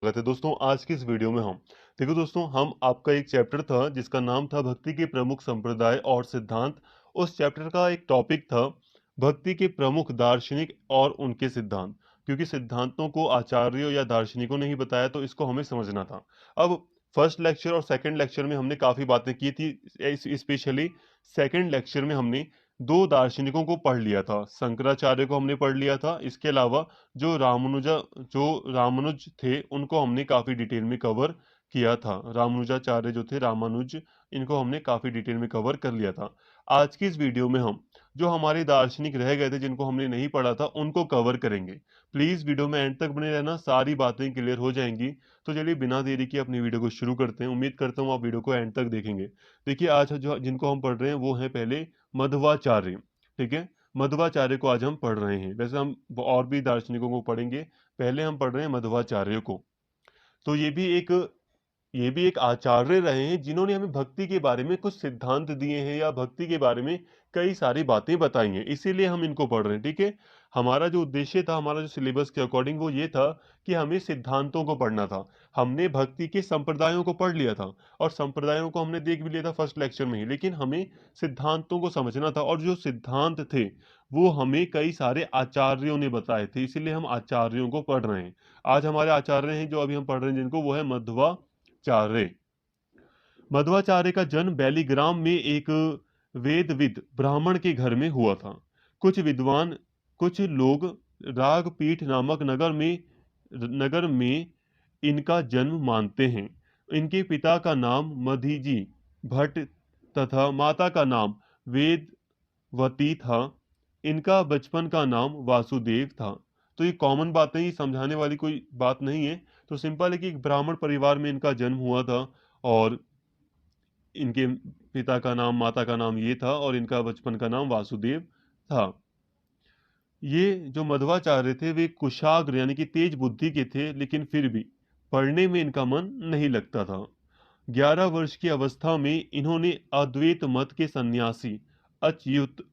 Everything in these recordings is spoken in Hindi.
स्वागत है दोस्तों। आज की इस वीडियो में हम देखो दोस्तों, हम आपका एक चैप्टर था जिसका नाम था भक्ति के प्रमुख संप्रदाय और सिद्धांत। उस चैप्टर का एक टॉपिक था भक्ति के प्रमुख दार्शनिक और उनके सिद्धांत। क्योंकि सिद्धांतों को आचार्यों या दार्शनिकों ने ही बताया तो इसको हमें समझना था। अब फर्स्ट लेक्चर और सेकंड लेक्चर में हमने काफी बातें की थी। स्पेशली सेकंड लेक्चर में हमने दो दार्शनिकों को पढ़ लिया था। शंकराचार्य को हमने पढ़ लिया था। इसके अलावा जो रामानुज थे उनको हमने काफी डिटेल में कवर किया था। रामानुजाचार्य जो थे, रामानुज, इनको हमने काफी डिटेल में कवर कर लिया था। आज की इस वीडियो में हम जो हमारे दार्शनिक रह गए थे जिनको हमने नहीं पढ़ा था उनको कवर करेंगे। प्लीज वीडियो में एंड तक बने रहना, सारी बातें क्लियर हो जाएंगी। तो चलिए बिना देरी के अपनी वीडियो को शुरू करते हैं। उम्मीद करता हूँ आप वीडियो को एंड तक देखेंगे। देखिए, आज जो जिनको हम पढ़ रहे हैं वो है पहले मध्वाचार्य। ठीक है, मध्वाचार्य को आज हम पढ़ रहे हैं। वैसे हम और भी दार्शनिकों को पढ़ेंगे, पहले हम पढ़ रहे हैं मध्वाचार्य को। तो ये भी एक आचार्य रहे हैं जिन्होंने हमें भक्ति के बारे में कुछ सिद्धांत दिए हैं या भक्ति के बारे में कई सारी बातें बताई हैं, इसीलिए हम इनको पढ़ रहे हैं। ठीक है, हमारा जो उद्देश्य था, हमारा जो सिलेबस के अकॉर्डिंग वो ये था कि हमें सिद्धांतों को पढ़ना था। हमने भक्ति के संप्रदायों को पढ़ लिया था और संप्रदायों को हमने देख भी लिया था फर्स्ट लेक्चर में ही, लेकिन हमें सिद्धांतों को समझना था। और जो सिद्धांत थे वो हमें कई सारे आचार्यों ने बताए थे, इसीलिए हम आचार्यों को पढ़ रहे हैं। आज हमारे आचार्य हैं जो अभी हम पढ़ रहे हैं जिनको, वो है मध्वाचार्य। मध्वाचार्य का जन्म बैलीग्राम में एक वेदविद ब्राह्मण के घर में हुआ था। कुछ विद्वान, कुछ लोग रागपीठ नामक नगर में इनका जन्म मानते हैं। इनके पिता का नाम मधीजी भट्ट तथा माता का नाम वेदवती था। इनका बचपन का नाम वासुदेव था। तो ये कॉमन बातें, ही समझाने वाली कोई बात नहीं है। तो सिंपल है कि एक ब्राह्मण परिवार में इनका जन्म हुआ था और इनके पिता का नाम, माता का नाम ये था और इनका बचपन का नाम वासुदेव था। ये जो मध्वाचार्य थे वे कुशाग्र यानी कि तेज बुद्धि के थे, लेकिन फिर भी पढ़ने में इनका मन नहीं लगता था। 11 वर्ष की अवस्था में इन्होंने अद्वैत मत के सन्यासी अच्युत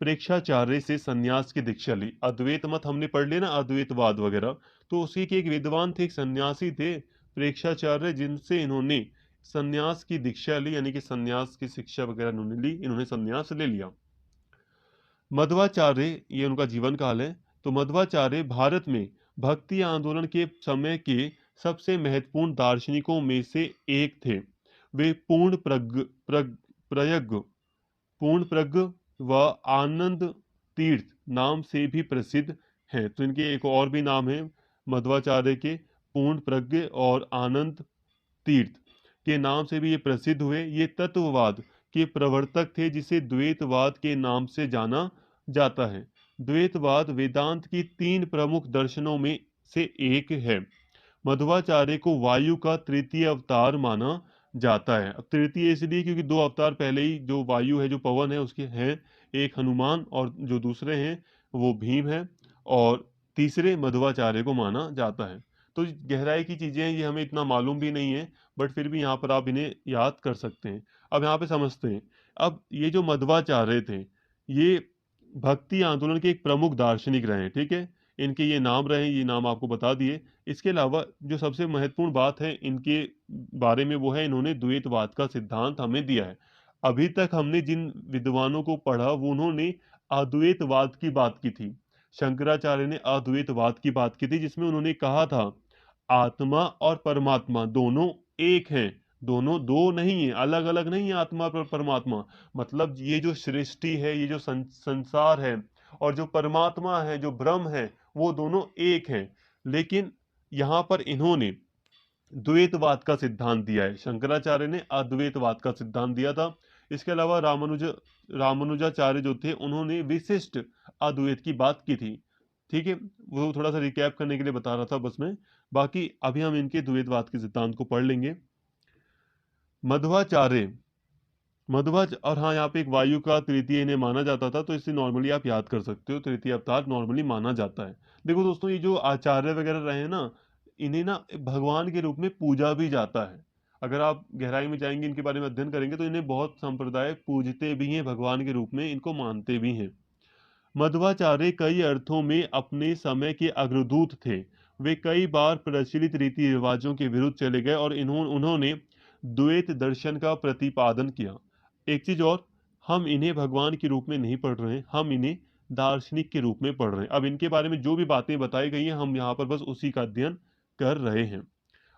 प्रेक्षाचार्य से सन्यास की दीक्षा ली। अद्वैत मत हमने पढ़ लिया ना, अद्वैतवाद वगैरह। तो उसी के एक विद्वान थे, एक सन्यासी थे प्रेक्षाचार्य, जिनसे इन्होंने सन्यास की दीक्षा ली, यानी कि सन्यास की शिक्षा वगैरह इन्होंने ली, इन्होंने सन्यास ले लिया। मध्वाचार्य, ये उनका जीवन काल है। तो मध्वाचार्य भारत में भक्ति आंदोलन के समय के सबसे महत्वपूर्ण दार्शनिकों में से एक थे। वे पूर्ण प्रज्ञ व आनंद तीर्थ नाम से भी प्रसिद्ध हैं। तो इनके एक और भी नाम है मध्वाचार्य के, पूर्ण प्रज्ञ और आनंद तीर्थ के नाम से भी ये प्रसिद्ध हुए। ये तत्ववाद के प्रवर्तक थे जिसे द्वैतवाद के नाम से जाना जाता है। द्वैतवाद वेदांत की तीन प्रमुख दर्शनों में से एक है। मध्वाचार्य को वायु का तृतीय अवतार माना जाता है। अब तृतीय इसलिए क्योंकि दो अवतार पहले ही, जो वायु है, जो पवन है, उसके हैं, एक हनुमान और जो दूसरे हैं वो भीम है, और तीसरे मध्वाचार्य को माना जाता है। तो गहराई की चीजें हैं, ये हमें इतना मालूम भी नहीं है, बट फिर भी यहाँ पर आप इन्हें याद कर सकते हैं। अब यहाँ पे समझते हैं। अब ये जो मध्वाचार्य थे, ये भक्ति आंदोलन के एक प्रमुख दार्शनिक रहे। ठीक है, इनके ये नाम रहे, ये नाम आपको बता दिए। इसके अलावा जो सबसे महत्वपूर्ण बात है इनके बारे में वो है, इन्होंने द्वैतवाद का सिद्धांत हमें दिया है। अभी तक हमने जिन विद्वानों को पढ़ा वो उन्होंने अद्वैतवाद की बात की थी। शंकराचार्य ने अद्वैतवाद की बात की थी जिसमें उन्होंने कहा था आत्मा और परमात्मा दोनों एक हैं। दोनों दो नहीं है, अलग अलग नहीं है आत्मा और परमात्मा। मतलब ये जो सृष्टि है, ये जो संसार है, और जो परमात्मा है, जो ब्रह्म है, वो दोनों एक हैं। लेकिन यहाँ पर इन्होंने द्वैतवाद का सिद्धांत दिया है। शंकराचार्य ने अद्वैतवाद का सिद्धांत दिया था। इसके अलावा रामानुजाचार्य जो थे उन्होंने विशिष्ट अद्वैत की बात की थी। ठीक है, वो थोड़ा सा रिकैप करने के लिए बता रहा था बस मैं। बाकी अभी हम इनके द्वैतवाद के सिद्धांत को पढ़ लेंगे। मध्वाचार्य, मध्वाच और हाँ, यहाँ पे एक वायु का तृतीय इन्हें माना जाता था, तो इसे नॉर्मली आप याद कर सकते हो, तृतीय अवतार नॉर्मली माना जाता है। देखो दोस्तों, ये जो आचार्य वगैरह रहे हैं ना, इन्हें ना भगवान के रूप में पूजा भी जाता है। अगर आप गहराई में जाएंगे, इनके बारे में अध्ययन करेंगे, तो इन्हें बहुत संप्रदाय पूजते भी हैं, भगवान के रूप में इनको मानते भी हैं। मध्वाचार्य कई अर्थों में अपने समय के अग्रदूत थे। वे कई बार प्रचलित रीति रिवाजों के विरुद्ध चले गए और उन्होंने द्वैत दर्शन का प्रतिपादन किया। एक चीज और, हम इन्हें भगवान के रूप में नहीं पढ़ रहे हैं, हम इन्हें दार्शनिक के रूप में पढ़ रहे हैं। अब इनके बारे में जो भी बातें बताई गई हैं हम यहाँ पर बस उसी का अध्ययन कर रहे हैं।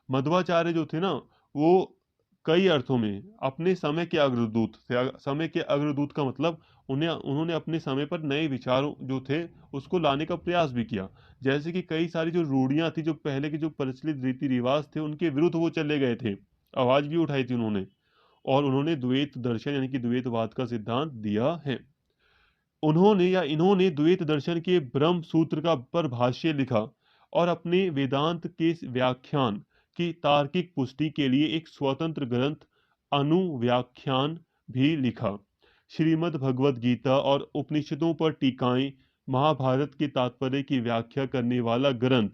मध्वाचार्य जो थे ना, वो कई अर्थों में अपने समय के अग्रदूत थे। समय के अग्रदूत का मतलब उन्होंने अपने समय पर नए विचारों जो थे उसको लाने का प्रयास भी किया। जैसे कि कई सारी जो रूढ़ियां थी, जो पहले के जो प्रचलित रीति रिवाज थे, उनके विरुद्ध वो चले गए थे, आवाज भी उठाई थी उन्होंने। और उन्होंने द्वैत दर्शन यानी कि द्वैतवाद का सिद्धांत दिया है। इन्होंने द्वैत दर्शन के ब्रह्म सूत्र का पर भाष्य लिखा और अपने वेदांत के व्याख्यान की तार्किक पुष्टि के लिए एक स्वतंत्र ग्रंथ अनुव्याख्यान भी लिखा। श्रीमद् भगवद गीता और उपनिषदों पर टीकाएं, महाभारत के तात्पर्य की व्याख्या करने वाला ग्रंथ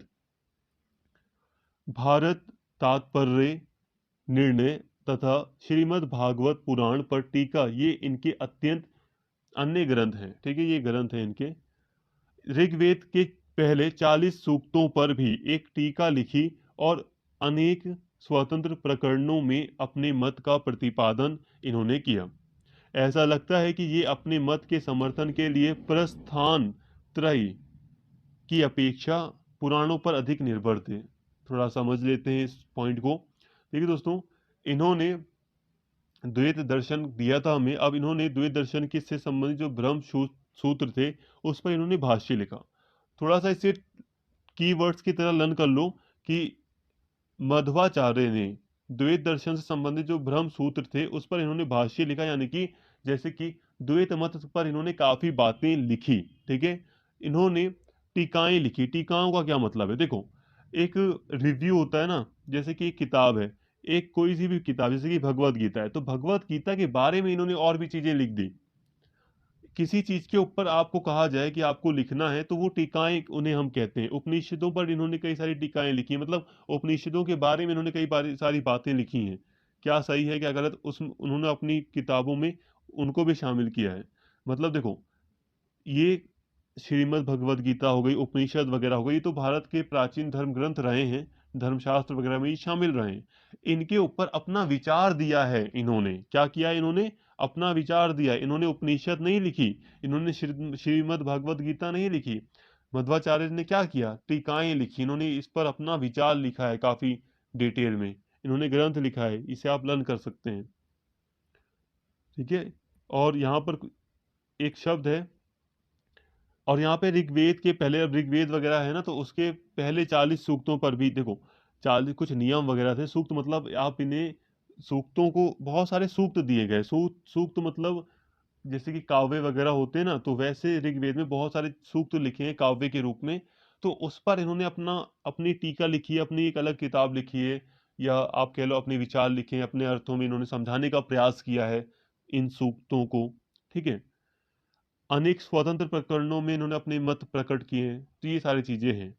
भारत तात्पर्य निर्णय तथा श्रीमद् भागवत पुराण पर टीका, ये इनके अत्यंत अन्य ग्रंथ हैं। ठीक है, ये ग्रंथ हैं इनके। ऋग्वेद के पहले 40 सूक्तों पर भी एक टीका लिखी और अनेक स्वतंत्र प्रकरणों में अपने मत का प्रतिपादन इन्होंने किया। ऐसा लगता है कि ये अपने मत के समर्थन के लिए प्रस्थान त्रयी की अपेक्षा पुराणों पर अधिक निर्भर थे। थोड़ा समझ लेते हैं इस पॉइंट को। देखिए दोस्तों, इन्होंने द्वैत दर्शन दिया था हमें। अब इन्होंने द्वैत दर्शन के से संबंधित जो ब्रह्म सूत्र थे उस पर इन्होंने भाष्य लिखा। थोड़ा सा इसे कीवर्ड्स की तरह लर्न कर लो कि मध्वाचार्य ने द्वैत दर्शन से संबंधित जो ब्रह्म सूत्र थे उस पर इन्होंने भाष्य लिखा, यानी कि जैसे कि द्वैत मत पर इन्होंने काफी बातें लिखी। ठीक है, इन्होंने टीकाएं लिखी। टीकाओं का क्या मतलब है? देखो, एक रिव्यू होता है ना, जैसे कि एक किताब है, एक कोई सी भी किताब, जैसे कि भगवत गीता है, तो भगवत गीता के बारे में इन्होंने और भी चीजें लिख दी। किसी चीज के ऊपर आपको कहा जाए कि आपको लिखना है तो वो टीकाएं उन्हें हम कहते हैं। उपनिषदों पर इन्होंने कई सारी टीकाएं लिखी हैं, मतलब उपनिषदों के बारे में इन्होंने सारी बातें लिखी हैं। क्या सही है क्या गलत, उस उन्होंने अपनी किताबों में उनको भी शामिल किया है। मतलब देखो, ये श्रीमद् भगवद गीता हो गई, उपनिषद वगैरह हो गई, ये तो भारत के प्राचीन धर्म ग्रंथ रहे हैं, धर्मशास्त्र वगैरह में ये शामिल रहे हैं। इनके ऊपर अपना विचार दिया है इन्होंने। क्या किया है इन्होंने? अपना विचार दिया है। इन्होंने उपनिषद नहीं लिखी, इन्होंने श्रीमद् भगवद गीता नहीं लिखी। मध्वाचार्य ने क्या किया? टीकाएं लिखी। इन्होंने इस पर अपना विचार लिखा है काफी डिटेल में, इन्होंने ग्रंथ लिखा है, इसे आप लर्न कर सकते हैं। ठीक है, और यहाँ पर एक शब्द है, और यहाँ पे ऋग्वेद के पहले, अब ऋग्वेद वगैरह है ना, तो उसके पहले 40 सूक्तों पर भी देखो 40 कुछ नियम वगैरह थे। सूक्त मतलब आप इन्हें, सूक्तों को बहुत सारे सूक्त दिए गए। सूक्त मतलब जैसे कि काव्य वगैरह होते हैं ना, तो वैसे ऋग्वेद में बहुत सारे सूक्त लिखे हैं काव्य के रूप में। तो उस पर इन्होंने अपनी टीका लिखी है, अपनी एक अलग किताब लिखी है, या आप कह लो अपने विचार लिखे हैं, अपने अर्थों में इन्होंने समझाने का प्रयास किया है इन सूक्तों को। ठीक है, अनेक स्वतंत्र प्रकरणों में इन्होंने अपने मत प्रकट किए हैं। तो ये सारी चीजें हैं।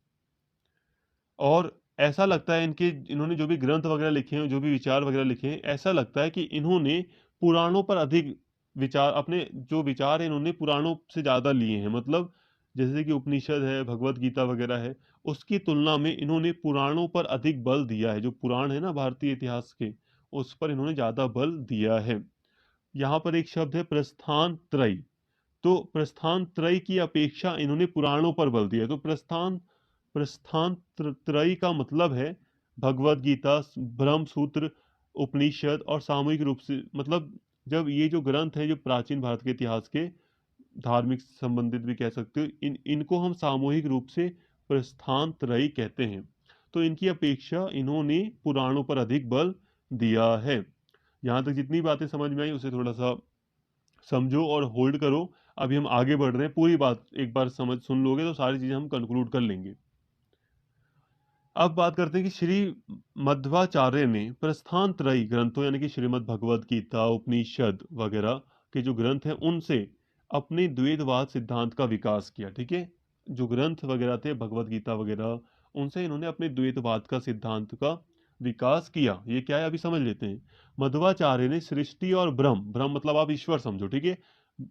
और ऐसा लगता है इन्होंने जो भी ग्रंथ वगैरह लिखे हैं, जो भी विचार वगैरह लिखे हैं, ऐसा लगता है कि इन्होंने पुराणों पर अधिक विचार, अपने जो विचार हैं इन्होंने पुराणों से ज्यादा लिए हैं। मतलब जैसे कि उपनिषद है, भगवत गीता वगैरह है, उसकी तुलना में इन्होंने पुराणों पर अधिक बल दिया है। जो पुराण है ना भारतीय इतिहास के, उस पर इन्होंने ज्यादा बल दिया है। यहाँ पर एक शब्द है प्रस्थान त्रयी। तो प्रस्थान त्रयी की अपेक्षा इन्होंने पुराणों पर बल दिया। तो प्रस्थान त्रयी का मतलब है भगवत गीता, ब्रह्म सूत्र, उपनिषद, और सामूहिक रूप से, मतलब जब ये जो ग्रंथ है, जो प्राचीन भारत के इतिहास के, धार्मिक संबंधित भी कह सकते हो, इनको हम सामूहिक रूप से प्रस्थान त्रयी कहते हैं। तो इनकी अपेक्षा इन्होंने पुराणों पर अधिक बल दिया है। यहाँ तक जितनी बातें समझ में आई उसे थोड़ा सा समझो और होल्ड करो। अभी हम आगे बढ़ रहे हैं, पूरी बात एक बार सुन लोगे तो सारी चीजें हम कंक्लूड कर लेंगे। अब बात करते हैं कि श्री मध्वाचार्य ने प्रस्थान त्रयी ग्रंथों यानी कि श्रीमद् भगवद गीता, उपनिषद वगैरह के जो ग्रंथ हैं उनसे अपने द्वैतवाद सिद्धांत का विकास किया। ठीक है, जो ग्रंथ वगैरह थे भगवद गीता वगैरह, उनसे इन्होंने अपने द्वैतवाद का सिद्धांत का विकास किया। ये क्या है अभी समझ लेते हैं। मध्वाचार्य ने सृष्टि और ब्रह्म, ब्रह्म मतलब आप ईश्वर समझो, ठीक है,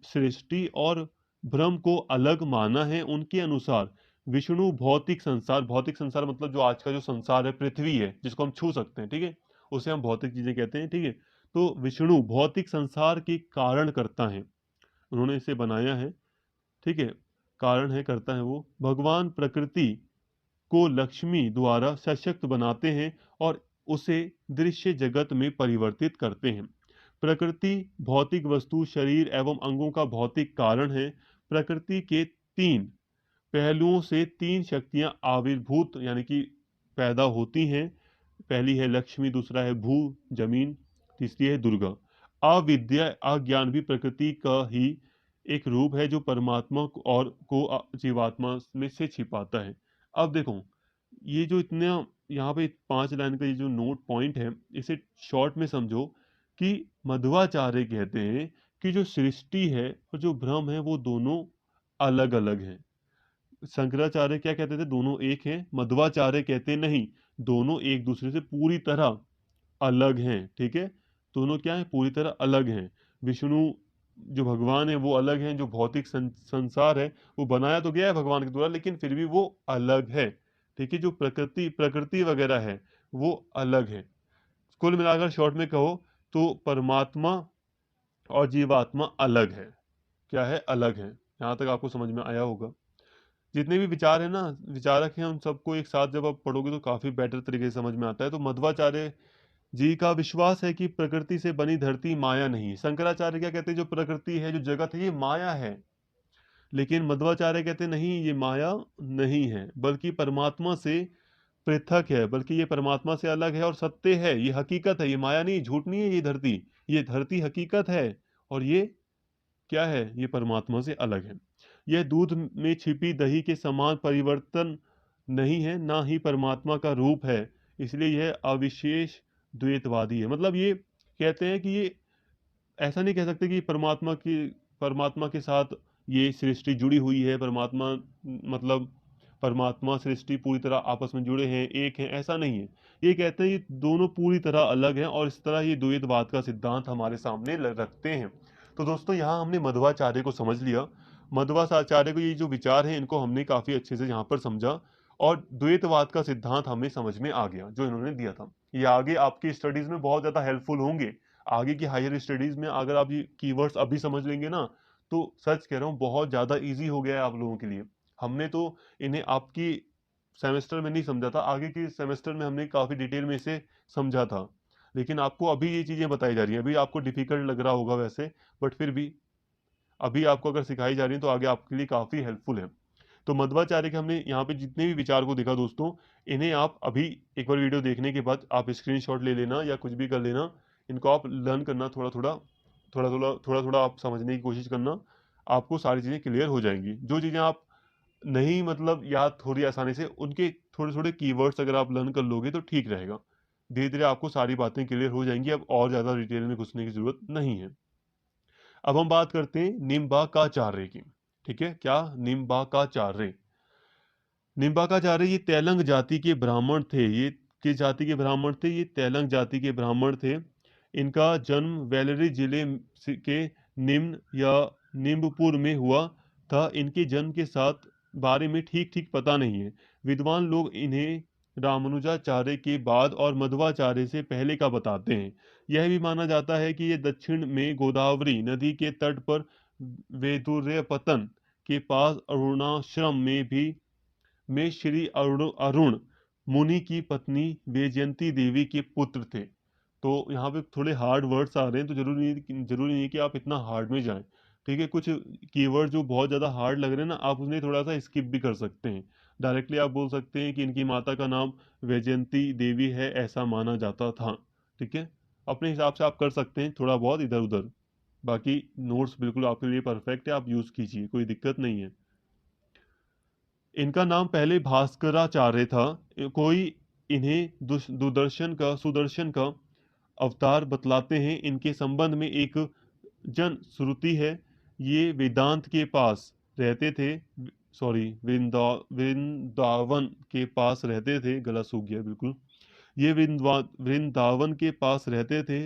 सृष्टि और ब्रह्म को अलग माना है। उनके अनुसार विष्णु भौतिक संसार मतलब जो आज का जो संसार है, पृथ्वी है, जिसको हम छू सकते हैं, ठीक है, उसे हम भौतिक चीजें कहते हैं, ठीक है। तो विष्णु भौतिक संसार के कारण करता है, उन्होंने इसे बनाया है, ठीक है, कारण है, करता है वो। भगवान प्रकृति को लक्ष्मी द्वारा सशक्त बनाते हैं और उसे दृश्य जगत में परिवर्तित करते हैं। प्रकृति भौतिक वस्तु, शरीर एवं अंगों का भौतिक कारण है। प्रकृति के तीन पहलुओं से तीन शक्तियां आविर्भूत यानी कि पैदा होती हैं। पहली है लक्ष्मी, दूसरा है भू जमीन, तीसरी है दुर्गा। अविद्या अज्ञान भी प्रकृति का ही एक रूप है जो परमात्मा को जीवात्मा में से छिपाता है। अब देखो, ये जो इतना यहाँ पे 5 लाइन का ये जो नोट पॉइंट है, इसे शॉर्ट में समझो कि मध्वाचार्य कहते हैं कि जो सृष्टि है और जो ब्रह्म है वो दोनों अलग अलग हैं। शंकराचार्य क्या कहते थे, दोनों एक हैं। मध्वाचार्य कहते नहीं, दोनों एक दूसरे से पूरी तरह अलग हैं, ठीक है। दोनों क्या है, पूरी तरह अलग हैं। विष्णु जो भगवान है वो अलग हैं, जो भौतिक संसार है वो बनाया तो गया है भगवान के द्वारा, लेकिन फिर भी वो अलग है, ठीक है। जो प्रकृति प्रकृति वगैरह है वो अलग है। कुल मिलाकर शॉर्ट में कहो तो परमात्मा और जीवात्मा अलग है। क्या है, अलग है। यहाँ तक आपको समझ में आया होगा। जितने भी विचार है ना, विचारक हैं, उन सबको एक साथ जब आप पढ़ोगे तो काफी बेटर तरीके से समझ में आता है। तो मध्वाचार्य जी का विश्वास है कि प्रकृति से बनी धरती माया नहीं है। शंकराचार्य क्या कहते हैं, जो प्रकृति है, जो जगत है, ये माया है। लेकिन मध्वाचार्य कहते हैं नहीं, ये माया नहीं है, बल्कि परमात्मा से पृथक है, बल्कि ये परमात्मा से अलग है और सत्य है, ये हकीकत है, ये माया नहीं, झूठ नहीं है। ये धरती हकीकत है और ये क्या है, ये परमात्मा से अलग है। यह दूध में छिपी दही के समान परिवर्तन नहीं है, ना ही परमात्मा का रूप है, इसलिए यह अविशेष द्वैतवादी है। मतलब ये कहते हैं कि ये ऐसा नहीं कह सकते कि परमात्मा के साथ ये सृष्टि जुड़ी हुई है, परमात्मा मतलब परमात्मा सृष्टि पूरी तरह आपस में जुड़े हैं, एक हैं, ऐसा नहीं है। ये कहते हैं ये दोनों पूरी तरह अलग हैं और इस तरह ये द्वैतवाद का सिद्धांत हमारे सामने रखते हैं। तो दोस्तों यहाँ हमने मध्वाचार्य को समझ लिया। मध्वाचार्य को ये जो विचार हैं इनको हमने काफी अच्छे से यहाँ पर समझा और द्वैतवाद का सिद्धांत हमें समझ में आ गया जो इन्होंने दिया था। ये आगे आपकी स्टडीज में बहुत ज्यादा हेल्पफुल होंगे। आगे की हायर स्टडीज में अगर आप ये कीवर्ड्स अभी समझ लेंगे ना, तो सच कह रहा हूँ बहुत ज्यादा इजी हो गया है आप लोगों के लिए। हमने तो इन्हें आपकी सेमेस्टर में नहीं समझा था, आगे की सेमेस्टर में हमने काफी डिटेल में इसे समझा था, लेकिन आपको अभी ये चीजें बताई जा रही हैं। अभी आपको डिफिकल्ट लग रहा होगा वैसे, बट फिर भी अभी आपको अगर सिखाई जा रही है तो आगे आपके लिए काफी हेल्पफुल है। तो मध्वाचार्य के हमने यहाँ पे जितने भी विचार को देखा दोस्तों, इन्हें आप अभी एक बार वीडियो देखने के बाद आप स्क्रीनशॉट ले लेना या कुछ भी कर लेना। इनको आप लर्न करना, थोड़ा थोड़ा आप समझने की कोशिश करना। आपको सारी चीज़ें क्लियर हो जाएंगी। जो चीज़ें आप नहीं मतलब याद थोड़ी आसानी से, उनके थोड़े थोड़े कीवर्ड्स अगर आप लर्न कर लोगे तो ठीक रहेगा। धीरे धीरे आपको सारी बातें क्लियर हो जाएंगी। अब और ज़्यादा डिटेल में घुसने की जरूरत नहीं है। अब हम बात करते हैं निम्बाकाचार्य की। ठीक है, क्या, निम्बाकाचार्य। निम्बाकाचार्य ये तेलंग जाति के ब्राह्मण थे। ये किस जाति के ब्राह्मण थे, ये तेलंग जाति के ब्राह्मण थे। इनका जन्म वेलरी जिले के निम्न या निम्बपुर में हुआ था। इनके जन्म के साथ बारे में ठीक ठीक पता नहीं है। विद्वान लोग इन्हें रामानुजाचार्य के बाद और मध्वाचार्य से पहले का बताते हैं। यह भी माना जाता है कि ये दक्षिण में गोदावरी नदी के तट पर वेदुर्यपतन के पास अरुणाश्रम में श्री अरुण मुनि की पत्नी वैजयंती देवी के पुत्र थे। तो यहाँ पे थोड़े हार्ड वर्ड्स आ रहे हैं, तो जरूरी नहीं कि आप इतना हार्ड में जाएं। ठीक है, कुछ कीवर्ड जो बहुत ज़्यादा हार्ड लग रहे हैं ना, आप उन्हें थोड़ा सा स्किप भी कर सकते हैं। डायरेक्टली आप बोल सकते हैं कि इनकी माता का नाम वैजयंती देवी है, ऐसा माना जाता था। ठीक है, अपने हिसाब से आप कर सकते हैं थोड़ा बहुत इधर उधर। बाकी नोट्स बिल्कुल आपके लिए परफेक्ट है, आप यूज़ कीजिए, कोई दिक्कत नहीं है। इनका नाम पहले भास्कराचार्य था। कोई इन्हें सुदर्शन का अवतार बतलाते हैं। इनके संबंध में एक जन श्रुति है। ये वेदांत के पास रहते थे, सॉरी वृंदावन के पास रहते थे, गला सूख गया बिल्कुल। ये वृंदावन के पास रहते थे।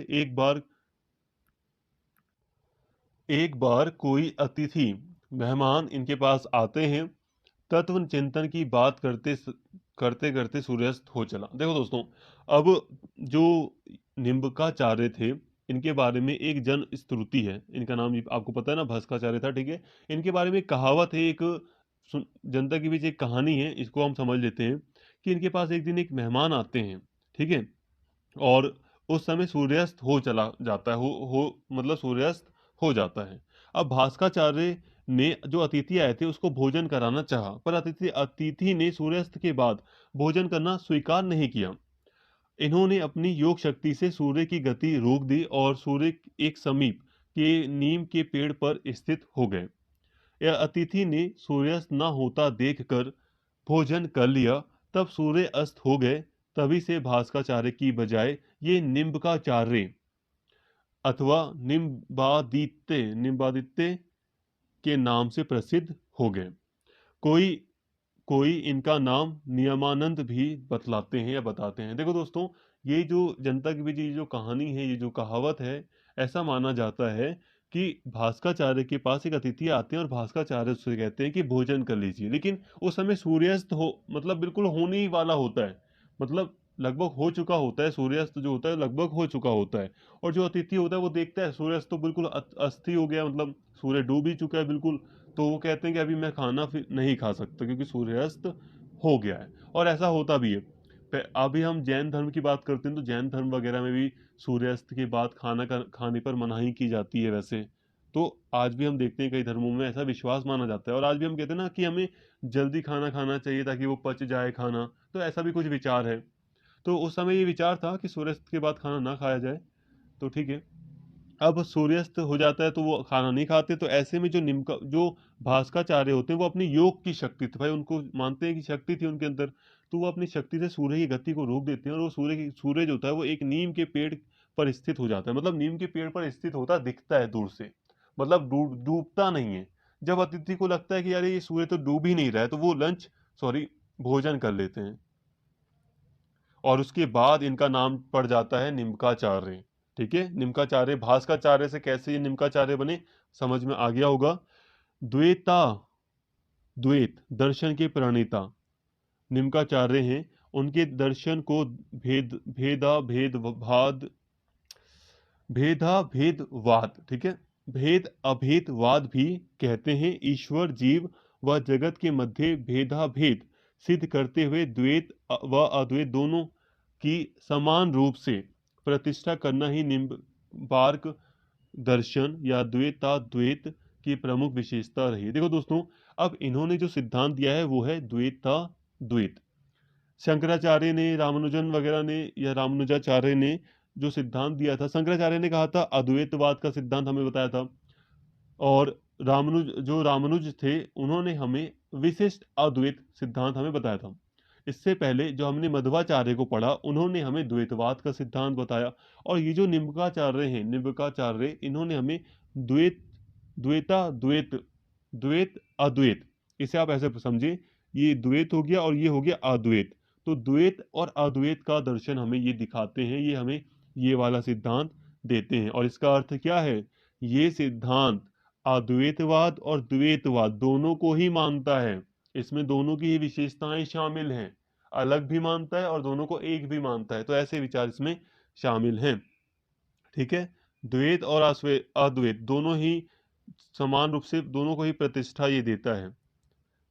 एक बार कोई अतिथि मेहमान इनके पास आते हैं तत्व चिंतन की बात करते करते सूर्यास्त हो चला। देखो दोस्तों, अब जो निम्बकाचार्य थे, इनके बारे में एक जन श्रुति है। इनका नाम आपको पता है ना, भस्काचार्य था, ठीक है। इनके बारे में एक कहावत है, एक जनता के बीच एक कहानी है, इसको हम समझ लेते हैं कि इनके पास एक दिन एक मेहमान आते हैं, ठीक है। और उस समय सूर्यास्त हो चला जाता है, हो मतलब सूर्यास्त हो जाता है। अब भास्कराचार्य ने जो अतिथि आए थे उसको भोजन कराना चाहा, पर अतिथि अतिथि ने सूर्यास्त के बाद भोजन करना स्वीकार नहीं किया। इन्होंने अपनी योग शक्ति से सूर्य की गति रोक दी और सूर्य एक समीप के नीम के पेड़ पर स्थित हो गए। यह अतिथि ने सूर्यास्त न होता देखकर भोजन कर लिया। तब सूर्य अस्त हो गए। तभी से भास्कराचार्य की बजाय ये निम्बकाचार्य अथवा निम्बादित्य के नाम से प्रसिद्ध हो गए। कोई कोई इनका नाम नियमानंद भी बतलाते हैं या बताते हैं। देखो दोस्तों, ये जो जनता के बीच ये जो कहानी है, ये जो कहावत है, ऐसा माना जाता है कि भास्कराचार्य के पास एक अतिथि आते हैं और भास्कराचार्य उससे कहते हैं कि भोजन कर लीजिए, लेकिन उस समय सूर्यास्त हो मतलब बिल्कुल होने ही वाला होता है, मतलब लगभग हो चुका होता है, सूर्यास्त जो होता है लगभग हो चुका होता है। और जो अतिथि होता है वो देखता है सूर्यास्त तो बिल्कुल अस्त ही हो गया, मतलब सूर्य डूब ही चुका है बिल्कुल। तो वो कहते हैं कि अभी मैं खाना फिर नहीं खा सकता क्योंकि सूर्यास्त हो गया है। और ऐसा होता भी है। अभी हम जैन धर्म की बात करते हैं तो जैन धर्म वगैरह में भी सूर्यास्त के बाद खाने पर मनाही की जाती है वैसे। तो आज भी हम देखते हैं कई धर्मों में ऐसा विश्वास माना जाता है, और आज भी हम कहते हैं ना कि हमें जल्दी खाना खाना चाहिए ताकि वो पच जाए खाना। तो ऐसा भी कुछ विचार है। तो उस समय ये विचार था कि सूर्यास्त के बाद खाना ना खाया जाए। तो ठीक है। अब सूर्यास्त हो जाता है तो वो खाना नहीं खाते, तो ऐसे में जो भास्कराचार्य होते हैं वो अपनी योग की शक्ति थी, भाई उनको मानते हैं कि शक्ति थी उनके अंदर। तो वो अपनी शक्ति से सूर्य की गति को रोक देते हैं और वो सूर्य जो होता है वो एक नीम के पेड़ पर स्थित हो जाता है, मतलब नीम के पेड़ पर स्थित होता दिखता है दूर से, मतलब डूबता नहीं है। जब अतिथि को लगता है कि यार ये सूर्य तो डूब ही नहीं रहा है, तो वो भोजन कर लेते हैं। और उसके बाद इनका नाम पड़ जाता है निम्काचार्य। ठीक है, निम्काचार्य भास्कराचार्य से कैसे ये निम्काचार्य बने, समझ में आ गया होगा। द्वैता द्वैत दर्शन के प्रणेता निम्काचार्य हैं। उनके दर्शन को भेदा भेदवाद, ठीक है, भेद अभेदवाद भी कहते हैं। ईश्वर जीव व जगत के मध्य भेदा भेद सिद्ध करते हुए द्वैत व अद्वैत दोनों की समान रूप से प्रतिष्ठा करना ही निम्बार्क दर्शन या द्वैताद्वैत की प्रमुख विशेषता रही है। देखो दोस्तों, अब इन्होंने जो सिद्धांत दिया है वो है द्वैताद्वैत। शंकराचार्य ने, रामानुजन वगैरह ने या रामानुजाचार्य ने जो सिद्धांत दिया था, शंकराचार्य ने कहा था अद्वैतवाद का सिद्धांत हमें बताया था। और रामानुज थे, उन्होंने हमें विशिष्ट अद्वैत सिद्धांत हमें बताया था। इससे पहले जो हमने मध्वाचार्य को पढ़ा, उन्होंने हमें द्वैतवाद का सिद्धांत बताया। और ये जो निम्बकाचार्य इन्होंने हमें द्वैत द्वैता द्वैत द्वैत अद्वैत, इसे आप ऐसे समझे, ये द्वैत हो गया और ये हो गया अद्वैत। तो द्वैत और अद्वैत का दर्शन हमें ये दिखाते हैं, ये हमें ये वाला सिद्धांत देते हैं। और इसका अर्थ क्या है, ये सिद्धांत अद्वैतवाद और द्वैतवाद दोनों को ही मानता है। इसमें दोनों की ही विशेषताएं शामिल हैं, अलग भी मानता है और दोनों को एक भी मानता है। तो ऐसे विचार इसमें शामिल हैं। ठीक है, द्वैत और अद्वैत दोनों ही समान रूप से दोनों को ही प्रतिष्ठा ये देता है।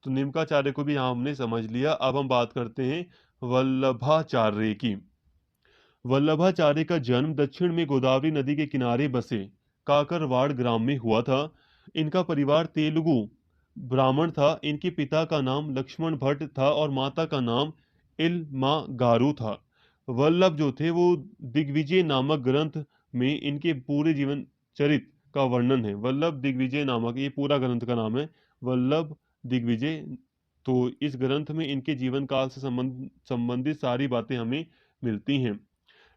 तो निम्काचार्य को भी यहाँ हमने समझ लिया। अब हम बात करते हैं वल्लभाचार्य की। वल्लभाचार्य का जन्म दक्षिण में गोदावरी नदी के किनारे बसे काकरवाड़ ग्राम में हुआ था। इनका परिवार तेलुगु ब्राह्मण था। इनके पिता का नाम लक्ष्मण भट्ट था और माता का नाम इल्मा गारू था। वल्लभ जो थे वो दिग्विजय नामक ग्रंथ में इनके पूरे जीवन चरित का वर्णन है। वल्लभ दिग्विजय नामक ये पूरा ग्रंथ का नाम है, वल्लभ दिग्विजय। तो इस ग्रंथ में इनके जीवन काल से संबंधित सारी बातें हमें मिलती हैं।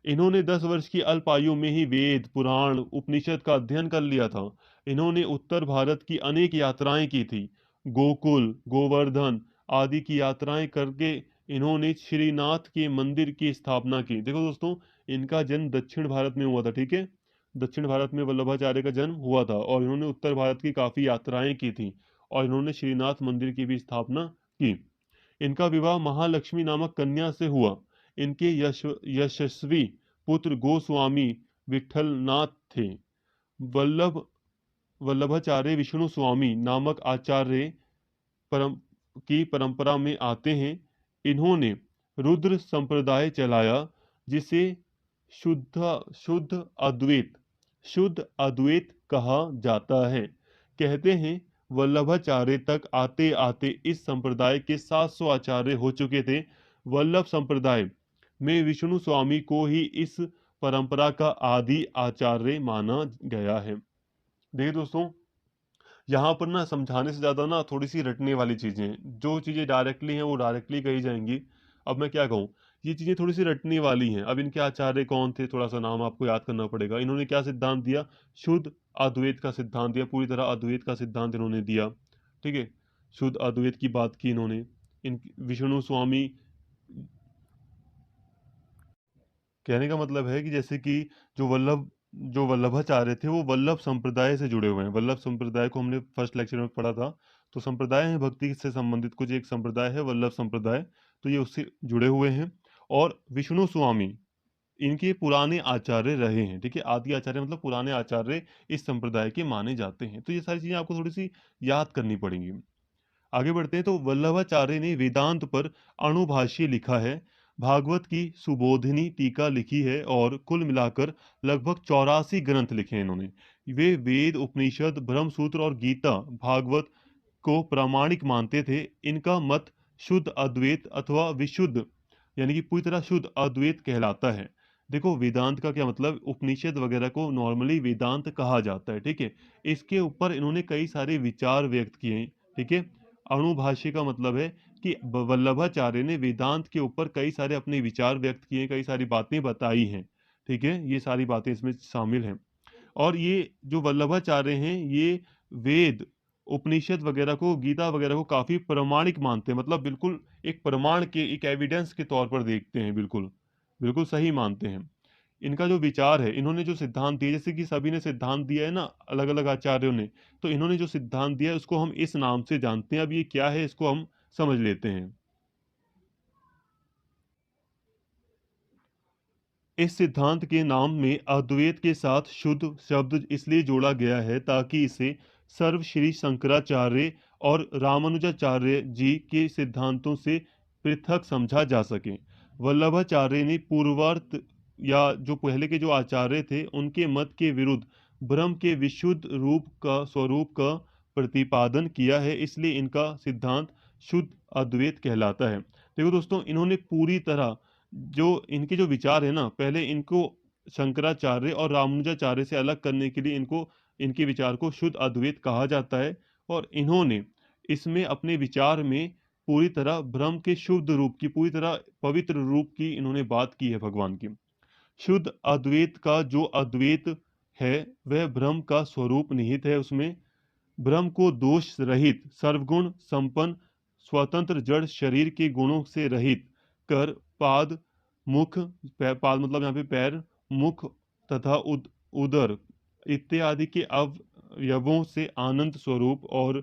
इन्होंने 10 वर्ष की अल्प आयु में ही वेद, पुराण, उपनिषद का अध्ययन कर लिया था। इन्होंने उत्तर भारत की अनेक यात्राएं की थी। गोकुल, गोवर्धन आदि की यात्राएं करके इन्होंने श्रीनाथ के मंदिर की स्थापना की। देखो दोस्तों, इनका जन्म दक्षिण भारत में हुआ था, ठीक है। दक्षिण भारत में वल्लभाचार्य का जन्म हुआ था और इन्होंने उत्तर भारत की काफी यात्राएं की थी और इन्होंने श्रीनाथ मंदिर की भी स्थापना की। इनका विवाह महालक्ष्मी नामक कन्या से हुआ। इनके यशस्वी पुत्र गोस्वामी विठलनाथ थे। वल्लभ वल्लभाचार्य विष्णु स्वामी नामक आचार्य परम की परंपरा में आते हैं। इन्होंने रुद्र संप्रदाय चलाया, जिसे शुद्ध अद्वैत शुद्ध अद्वैत कहा जाता है। कहते हैं वल्लभाचार्य तक आते आते इस संप्रदाय के 700 आचार्य हो चुके थे। वल्लभ संप्रदाय में विष्णु स्वामी को ही इस परंपरा का आदि आचार्य माना गया है। देखिए दोस्तों, यहाँ पर ना समझाने से ज़्यादा ना थोड़ी सी रटने वाली चीज़ें हैं। जो चीज़ें डायरेक्टली हैं वो डायरेक्टली कही जाएंगी। अब मैं क्या कहूँ, ये चीज़ें थोड़ी सी रटने वाली हैं। अब इनके आचार्य कौन थे, थोड़ा सा नाम आपको याद करना पड़ेगा। इन्होंने क्या सिद्धांत दिया, शुद्ध अद्वैत का सिद्धांत दिया, पूरी तरह अद्वैत का सिद्धांत इन्होंने दिया। ठीक है, शुद्ध अद्वैत की बात की इन्होंने। इन विष्णु स्वामी, कहने का मतलब है कि जैसे कि जो वल्लभाचार्य थे वो वल्लभ संप्रदाय से जुड़े हुए हैं। वल्लभ संप्रदाय को हमने फर्स्ट लेक्चर में पढ़ा था। तो संप्रदाय है भक्ति से संबंधित, कुछ एक संप्रदाय है वल्लभ संप्रदाय, तो ये उससे जुड़े हुए हैं। और विष्णु स्वामी इनके पुराने आचार्य रहे हैं। ठीक है, आदि आचार्य मतलब पुराने आचार्य इस संप्रदाय के माने जाते हैं। तो ये सारी चीजें आपको थोड़ी सी याद करनी पड़ेंगी। आगे बढ़ते हैं। तो वल्लभाचार्य ने वेदांत पर अणुभाष्य लिखा है, भागवत की सुबोधिनी टीका लिखी है और कुल मिलाकर लगभग 84 ग्रंथ लिखे हैं इन्होंने। वे वेद, उपनिषद, ब्रह्मसूत्र और गीता भागवत को प्रामाणिक मानते थे। इनका मत शुद्ध अद्वैत अथवा विशुद्ध यानी कि पूरी तरह शुद्ध अद्वैत कहलाता है। देखो, वेदांत का क्या मतलब, उपनिषद वगैरह को नॉर्मली वेदांत कहा जाता है। ठीक है, इसके ऊपर इन्होंने कई सारे विचार व्यक्त किए हैं। ठीक है, अणुभाष्य का मतलब है कि वल्लभाचार्य ने वेदांत के ऊपर कई सारे अपने विचार व्यक्त किए, कई सारी बातें बताई हैं। ठीक है, ये सारी बातें इसमें शामिल हैं। और ये जो वल्लभाचार्य हैं, ये वेद, उपनिषद वगैरह को, गीता वगैरह को काफी प्रमाणिक मानते हैं। मतलब बिल्कुल एक प्रमाण के, एक एविडेंस के तौर पर देखते हैं। बिल्कुल बिल्कुल सही मानते हैं। इनका जो विचार है, इन्होंने जो सिद्धांत दिए, जैसे कि सभी ने सिद्धांत दिया है ना अलग अलग आचार्यों ने, तो इन्होंने जो सिद्धांत दिया है उसको हम इस नाम से जानते हैं। अब ये क्या है इसको हम समझ लेते हैं। इस सिद्धांत के नाम में अद्वैत के साथ शुद्ध शब्द इसलिए जोड़ा गया है ताकि इसे सर्व श्री शंकराचार्य और रामानुजाचार्य जी के सिद्धांतों से पृथक समझा जा सके। वल्लभाचार्य ने पूर्वार्थ या जो पहले के जो आचार्य थे उनके मत के विरुद्ध ब्रह्म के विशुद्ध स्वरूप का प्रतिपादन किया है, इसलिए इनका सिद्धांत शुद्ध अद्वैत कहलाता है। देखो दोस्तों, इन्होंने पूरी तरह जो इनके जो विचार है ना, पहले इनको शंकराचार्य और रामानुजाचार्य से अलग करने के लिए इनको, इनके विचार को शुद्ध अद्वैत कहा जाता है। और इन्होंने इसमें अपने विचार में पूरी तरह ब्रह्म के शुद्ध रूप की, पूरी तरह पवित्र रूप की इन्होंने बात की है भगवान की। शुद्ध अद्वैत का जो अद्वैत है वह ब्रह्म का स्वरूप निहित है उसमें। ब्रह्म को दोष रहित, सर्वगुण संपन्न, स्वतंत्र जड़ शरीर के गुणों से रहित कर पाद, मुख, पाद मतलब यहाँ पे पैर, मुख तथा उदर इत्यादि के अवयवों से आनंद स्वरूप और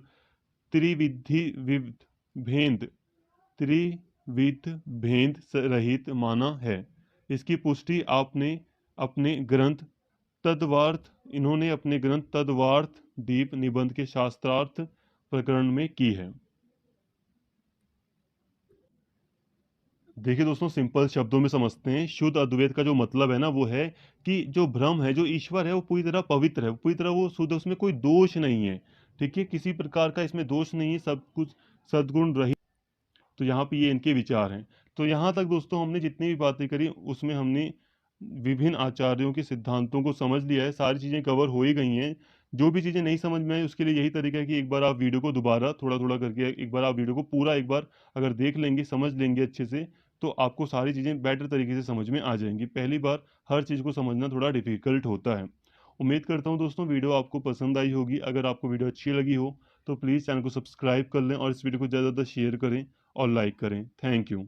त्रिविधि विविध भेद त्रिविध भेद से रहित माना है। इसकी पुष्टि आपने अपने ग्रंथ तद्वार्थ इन्होंने अपने ग्रंथ तद्वार्थ दीप निबंध के शास्त्रार्थ प्रकरण में की है। देखिए दोस्तों, सिंपल शब्दों में समझते हैं। शुद्ध अद्वैत का जो मतलब है ना, वो है कि जो ब्रह्म है, जो ईश्वर है, वो पूरी तरह पवित्र है, पूरी तरह वो शुद्ध, उसमें कोई दोष नहीं है। ठीक है, किसी प्रकार का इसमें दोष नहीं है, सब कुछ सद्गुण रहित। तो यहाँ पे ये इनके विचार हैं। तो यहाँ तक दोस्तों हमने जितनी भी बातें करी उसमें हमने विभिन्न आचार्यों के सिद्धांतों को समझ लिया है। सारी चीज़ें कवर हो ही गई हैं। जो भी चीज़ें नहीं समझ में आई उसके लिए यही तरीका है कि एक बार आप वीडियो को दोबारा थोड़ा थोड़ा करके, एक बार आप वीडियो को पूरा एक बार अगर देख लेंगे, समझ लेंगे अच्छे से, तो आपको सारी चीज़ें बेटर तरीके से समझ में आ जाएंगी। पहली बार हर चीज़ को समझना थोड़ा डिफिकल्ट होता है। उम्मीद करता हूँ दोस्तों वीडियो आपको पसंद आई होगी। अगर आपको वीडियो अच्छी लगी हो तो प्लीज़ चैनल को सब्सक्राइब कर लें और इस वीडियो को ज़्यादा से ज़्यादा शेयर करें और लाइक करें। Thank you.